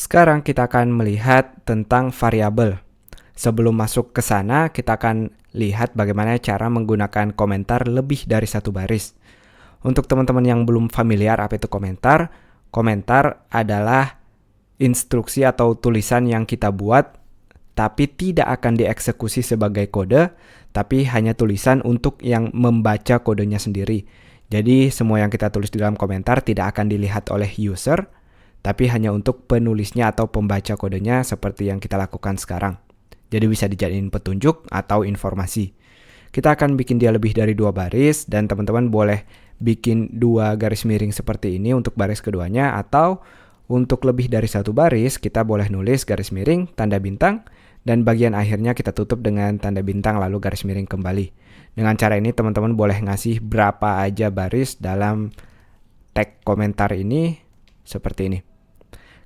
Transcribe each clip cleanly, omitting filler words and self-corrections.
Sekarang kita akan melihat tentang variabel. Sebelum masuk ke sana, kita akan lihat bagaimana cara menggunakan komentar lebih dari satu baris. Untuk teman-teman yang belum familiar apa itu komentar, komentar adalah instruksi atau tulisan yang kita buat, tapi tidak akan dieksekusi sebagai kode, tapi hanya tulisan untuk yang membaca kodenya sendiri. Jadi semua yang kita tulis di dalam komentar tidak akan dilihat oleh user, tapi hanya untuk penulisnya atau pembaca kodenya seperti yang kita lakukan sekarang. Jadi bisa dijadiin petunjuk atau informasi. Kita akan bikin dia lebih dari 2 baris dan teman-teman boleh bikin 2 garis miring seperti ini untuk baris keduanya, atau untuk lebih dari 1 baris kita boleh nulis garis miring, tanda bintang, dan bagian akhirnya kita tutup dengan tanda bintang lalu garis miring kembali. Dengan cara ini teman-teman boleh ngasih berapa aja baris dalam tag komentar ini seperti ini.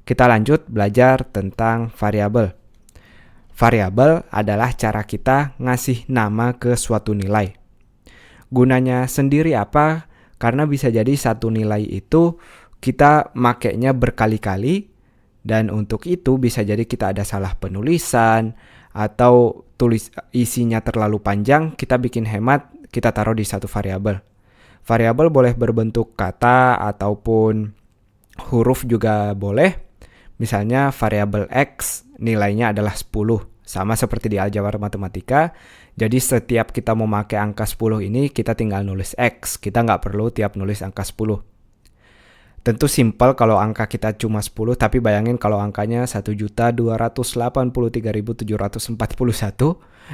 Kita lanjut belajar tentang variabel. Variabel adalah cara kita ngasih nama ke suatu nilai. Gunanya sendiri apa? Karena bisa jadi satu nilai itu kita makainya berkali-kali, dan untuk itu bisa jadi kita ada salah penulisan atau isinya terlalu panjang, kita bikin hemat, kita taruh di satu variabel. Variabel boleh berbentuk kata ataupun huruf juga boleh. Misalnya variabel X nilainya adalah 10, sama seperti di aljabar matematika. Jadi setiap kita mau pakai angka 10 ini kita tinggal nulis X, kita nggak perlu tiap nulis angka 10. Tentu simpel kalau angka kita cuma 10, tapi bayangin kalau angkanya 1.283.741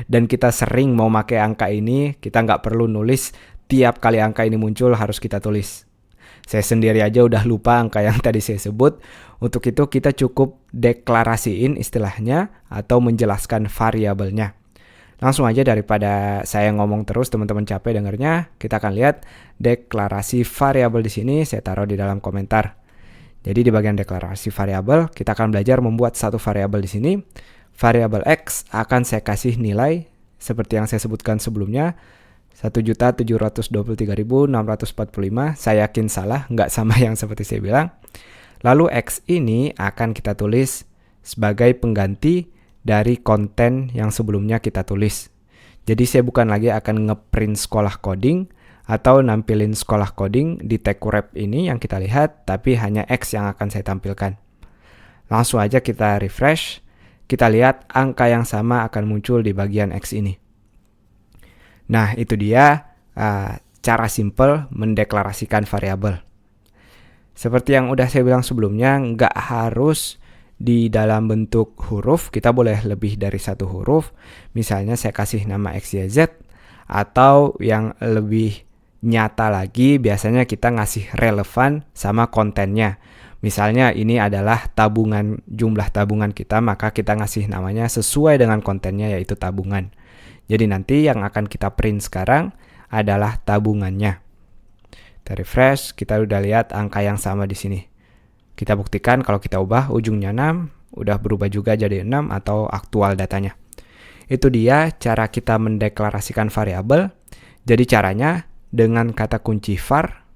dan kita sering mau pakai angka ini, kita nggak perlu nulis tiap kali angka ini muncul harus kita tulis. Saya sendiri aja udah lupa angka yang tadi saya sebut. Untuk itu kita cukup deklarasiin istilahnya atau menjelaskan variabelnya. Langsung aja daripada saya ngomong terus teman-teman capek dengarnya, kita akan lihat deklarasi variabel di sini saya taruh di dalam komentar. Jadi di bagian deklarasi variabel kita akan belajar membuat satu variabel di sini. Variabel X akan saya kasih nilai seperti yang saya sebutkan sebelumnya, 1.723.645. Saya yakin salah, nggak sama yang seperti saya bilang. Lalu X ini akan kita tulis sebagai pengganti dari konten yang sebelumnya kita tulis. Jadi saya bukan lagi akan ngeprint sekolah coding atau nampilin sekolah coding di tag wrap ini yang kita lihat, tapi hanya X yang akan saya tampilkan. Langsung aja kita refresh, kita lihat angka yang sama akan muncul di bagian X ini. Nah, itu dia cara simple mendeklarasikan variabel. Seperti yang udah saya bilang sebelumnya, nggak harus di dalam bentuk huruf, kita boleh lebih dari satu huruf. Misalnya saya kasih nama X, Y, Z, atau yang lebih nyata lagi, biasanya kita ngasih relevan sama kontennya. Misalnya ini adalah tabungan, jumlah tabungan kita, maka kita ngasih namanya sesuai dengan kontennya yaitu tabungan. Jadi nanti yang akan kita print sekarang adalah tabungannya. Kita refresh, kita udah lihat angka yang sama di sini. Kita buktikan kalau kita ubah ujungnya 6, udah berubah juga jadi 6 atau aktual datanya. Itu dia cara kita mendeklarasikan variabel. Jadi caranya dengan kata kunci var,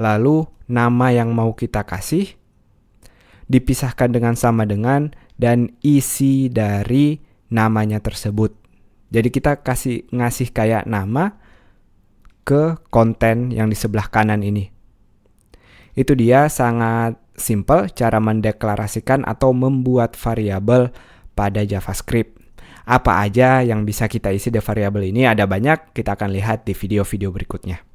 lalu nama yang mau kita kasih, dipisahkan dengan sama dengan, dan isi dari namanya tersebut. Jadi kita ngasih kayak nama ke konten yang di sebelah kanan ini. Itu dia sangat simple cara mendeklarasikan atau membuat variabel pada JavaScript. Apa aja yang bisa kita isi di variabel ini ada banyak, kita akan lihat di video-video berikutnya.